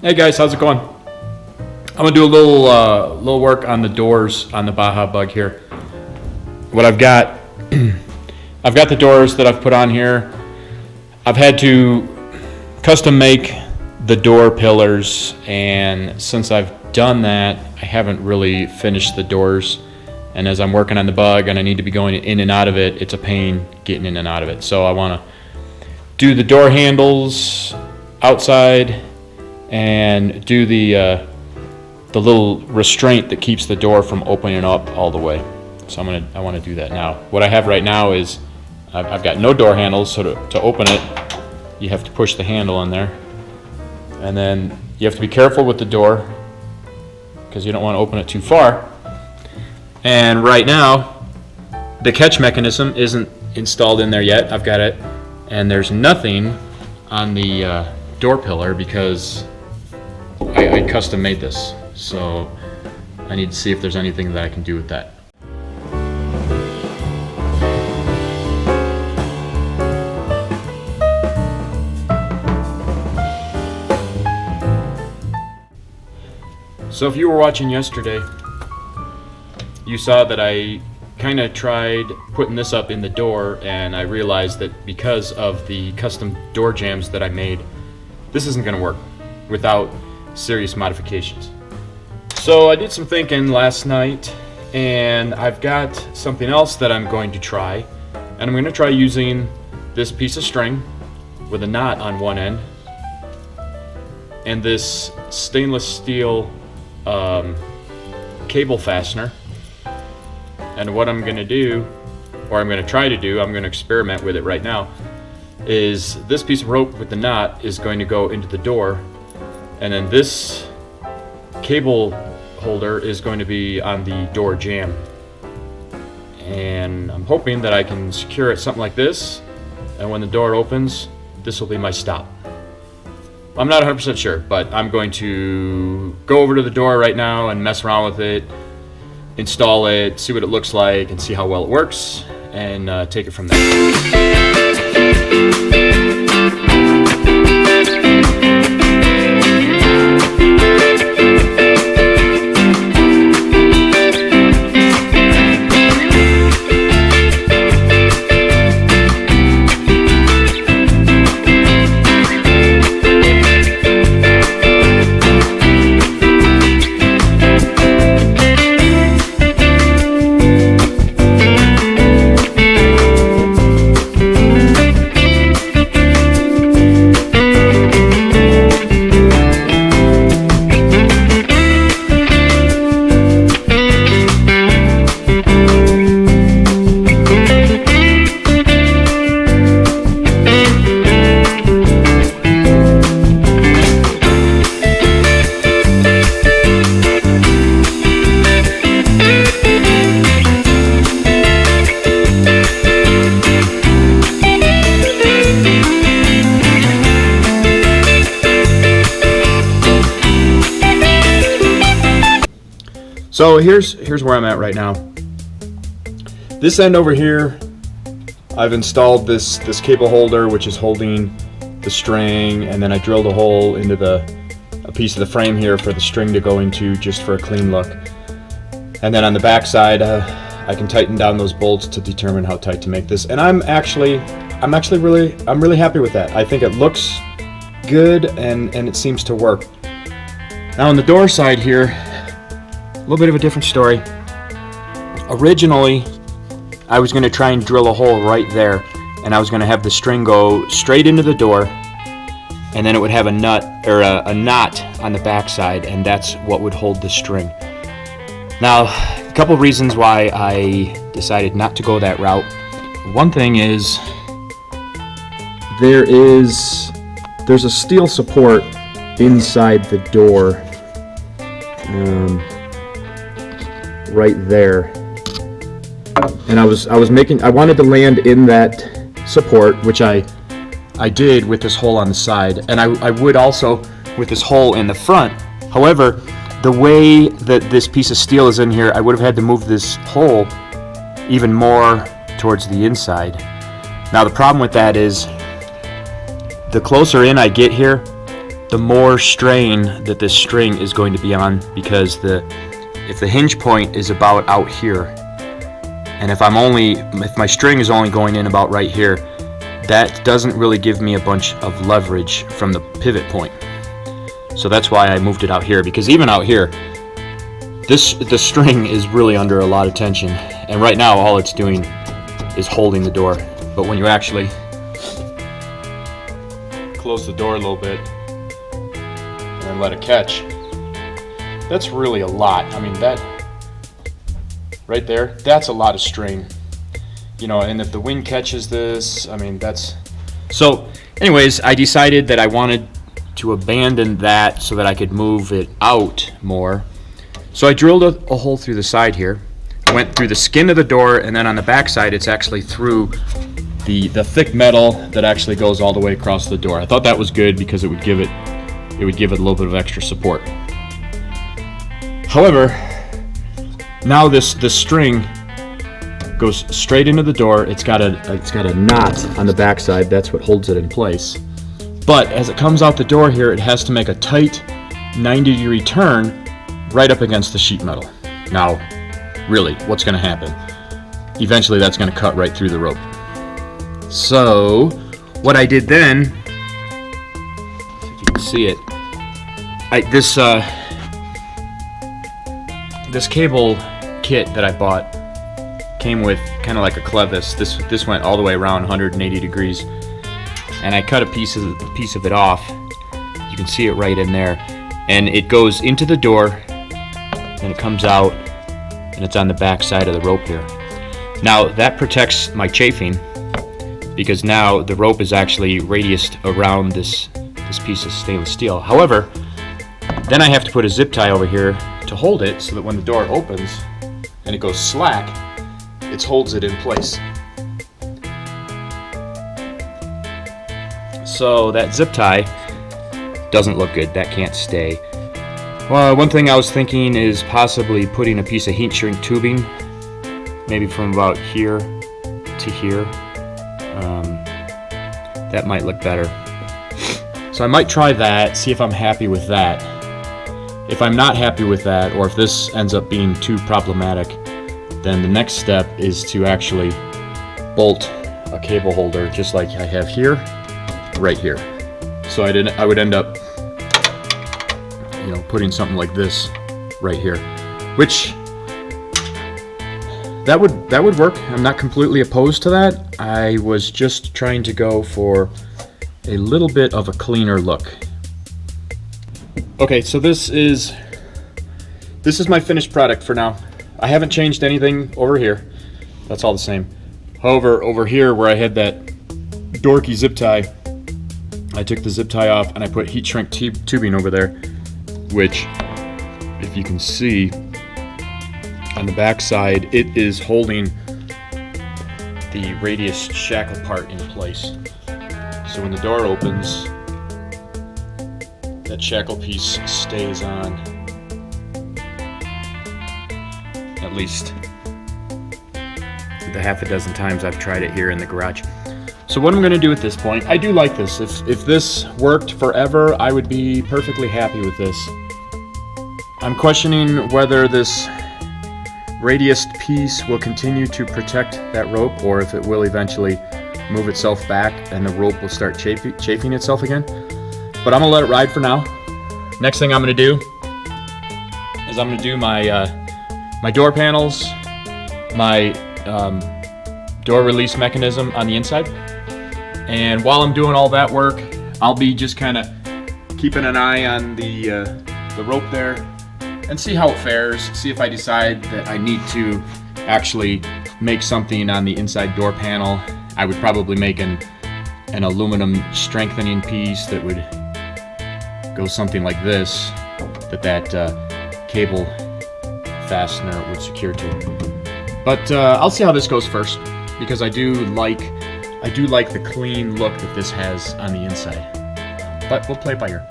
Hey guys, how's it going? I'm gonna do a little work on the doors on the Baja Bug here. What I've got, I've got the doors that I've put on here. I've had to custom make the door pillars, and since I've done that, I haven't really finished the doors. And as I'm working on the Bug and I need to be going in and out of it, it's a pain getting in and out of it. So I want to do the door handles outside and do the little restraint that keeps the door from opening up all the way. So I want to do that now. What I have right now is I've got no door handles, so to open it, you have to push the handle in there, and then you have to be careful with the door because you don't want to open it too far. And right now, the catch mechanism isn't installed in there yet. I've got it, and there's nothing on the door pillar because I custom made this, so I need to see if there's anything that I can do with that. So if you were watching yesterday, you saw that I kind of tried putting this up in the door, and I realized that because of the custom door jambs that I made, this isn't going to work without serious modifications. So I did some thinking last night, and I've got something else that I'm going to try, and I'm going to try using this piece of string with a knot on one end and this stainless steel cable fastener. And what I'm going to do, or I'm going to try to do, I'm going to experiment with it right now, is this piece of rope with the knot is going to go into the door, and then this cable holder is going to be on the door jamb. And I'm hoping that I can secure it something like this, and when the door opens, this will be my stop. I'm not 100% sure, but I'm going to go over to the door right now and mess around with it, install it, see what it looks like, and see how well it works, and take it from there. So here's where I'm at right now. This end over here, I've installed this cable holder, which is holding the string, and then I drilled a hole into a piece of the frame here for the string to go into, just for a clean look. And then on the back side, I can tighten down those bolts to determine how tight to make this. And I'm really happy with that. I think it looks good, and it seems to work. Now on the door side here, a little bit of a different story. Originally, I was going to try and drill a hole right there, and I was going to have the string go straight into the door, and then it would have a nut or a knot on the back side, and that's what would hold the string. Now, a couple of reasons why I decided not to go that route. One thing is there's a steel support inside the door. Right there, and I wanted to land in that support, which I did with this hole on the side, and I would also with this hole in the front. However, the way that this piece of steel is in here, I would have had to move this hole even more towards the inside. Now the problem with that is the closer in I get here, the more strain that this string is going to be on, because if the hinge point is about out here, and if my string is only going in about right here, that doesn't really give me a bunch of leverage from the pivot point. So that's why I moved it out here, because even out here, the string is really under a lot of tension, and right now all it's doing is holding the door. But when you actually close the door a little bit and then let it catch, that's really a lot. I mean, that right there, that's a lot of strain. You know, and if the wind catches this, I mean, that's... So, anyways, I decided that I wanted to abandon that so that I could move it out more. So I drilled a hole through the side here. I went through the skin of the door, and then on the back side, it's actually through the thick metal that actually goes all the way across the door. I thought that was good because it would give it a little bit of extra support. However, now this string goes straight into the door. It's got a knot on the back side. That's what holds it in place. But as it comes out the door here, it has to make a tight 90-degree turn right up against the sheet metal. Now, really, what's going to happen? Eventually, that's going to cut right through the rope. So, what I did then, if you can see it, this cable kit that I bought came with kind of like a clevis. This went all the way around 180 degrees, and I cut a piece of it off. You can see it right in there, and it goes into the door, and it comes out, and it's on the back side of the rope here. Now that protects my chafing, because now the rope is actually radiused around this piece of stainless steel. However, then I have to put a zip tie over here to hold it so that when the door opens and it goes slack, it holds it in place. So that zip tie doesn't look good. That can't stay. Well, one thing I was thinking is possibly putting a piece of heat shrink tubing, maybe from about here to here. That might look better. So I might try that, see if I'm happy with that. If I'm not happy with that, or if this ends up being too problematic, then the next step is to actually bolt a cable holder just like I have here, right here. So I would end up, you know, putting something like this right here, which that would work. I'm not completely opposed to that. I was just trying to go for a little bit of a cleaner look. Okay, so this is my finished product for now. I haven't changed anything over here. That's all the same. However, over here where I had that dorky zip tie, I took the zip tie off and I put heat shrink tubing over there, which, if you can see on the back side, it is holding the radius shackle part in place. So when the door opens, that shackle piece stays on, at least the half a dozen times I've tried it here in the garage. So what I'm going to do at this point, I do like this. If this worked forever, I would be perfectly happy with this. I'm questioning whether this radiused piece will continue to protect that rope, or if it will eventually move itself back and the rope will start chafing itself again. But I'm gonna let it ride for now. Next thing I'm gonna do is I'm gonna do my my door panels, my door release mechanism on the inside. And while I'm doing all that work, I'll be just kind of keeping an eye on the rope there and see how it fares. See if I decide that I need to actually make something on the inside door panel. I would probably make an aluminum strengthening piece that would go something like this, that cable fastener would secure to. But I'll see how this goes first, because I do like the clean look that this has on the inside. But we'll play it by ear.